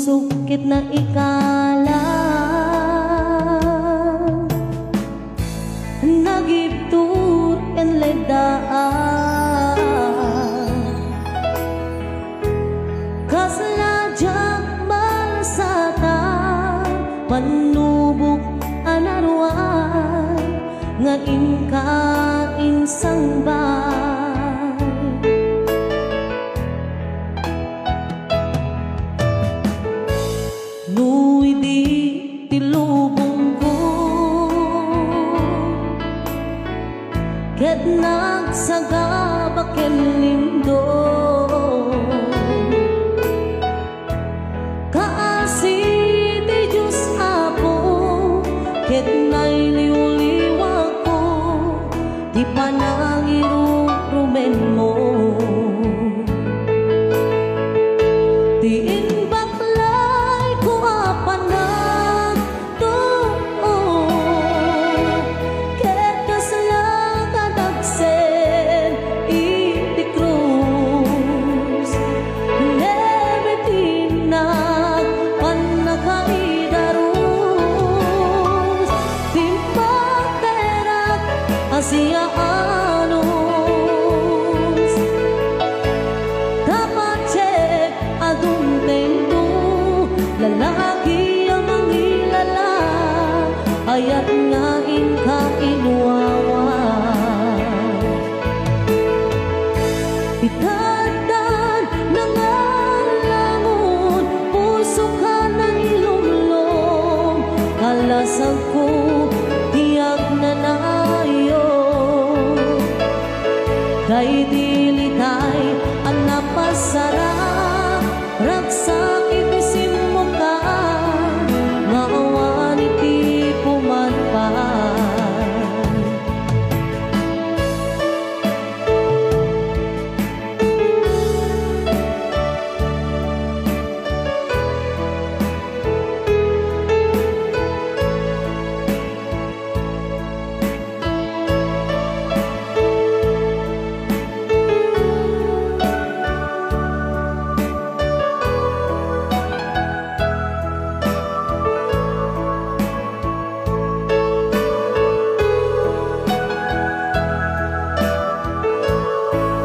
Sukit na ikala nagibtur en ledaan kasladyak malasata panubok anaruan nga inka insang ket nagsagabak ken lindo kaasi ti Diyos Apo ket nailiw-liwag ko di panangirurumen mo di inbaklay ko apanag Asia anos dapat cek adung tendo lalaki ang mangilala ayat nga inka inuwawa itadan nangalangon puso ka na ilumlong kalasag ko tiyak na kay dilitay ang napasarap ragsakit isim mo ka maawan iti pumanpan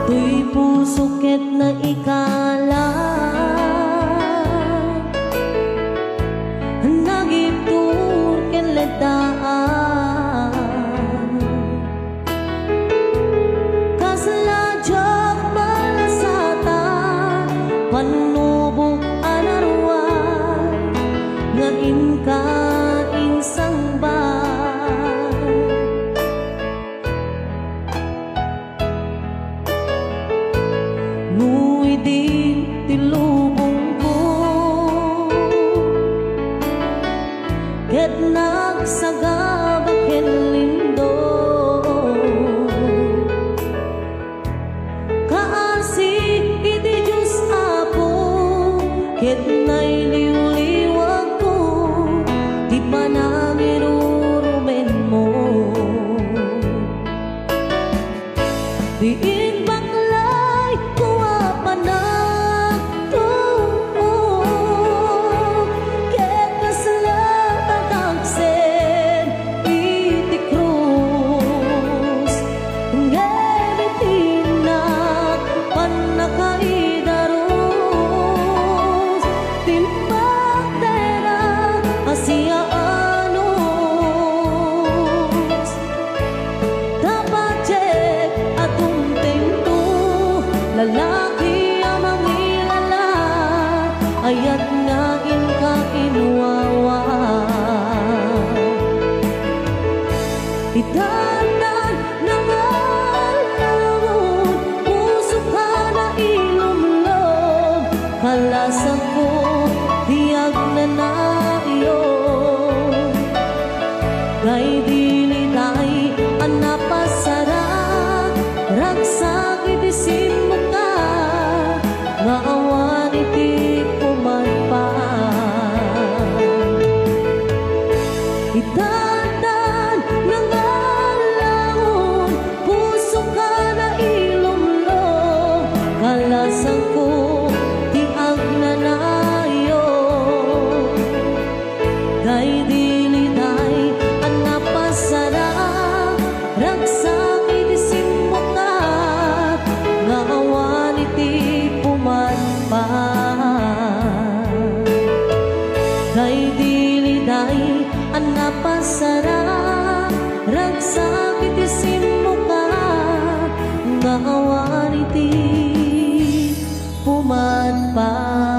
tuy pusuket na ikala nagibtur ken ledaan kasladyak malasata panubok anaruan nga inka insang nuidin tilubong ko ket nagsagabak ken lindo kaasi iti Diyos Apo ket nailiw-liwag ko di panangirurumen mo di inbaklay ko apanag ket kaslatagsen iti krus ngebitinak panakaidaros timpak terak Asia anos dapat cek atong tento lalaki ang mangilala ayat nga inka inuwawa itanan nangalangon ragsakit isimmo ka, nga awan iti pumanpa. Itantan ng alahon, puso ka na ilumlo, kalasan ko ti agnanayo. Day dili day ang napasara, ragsakit isimmo ka, nga awan iti pumanpa. Day dili day ang napasara, ragsakit isimmo ka, nga awan iti pumanpa.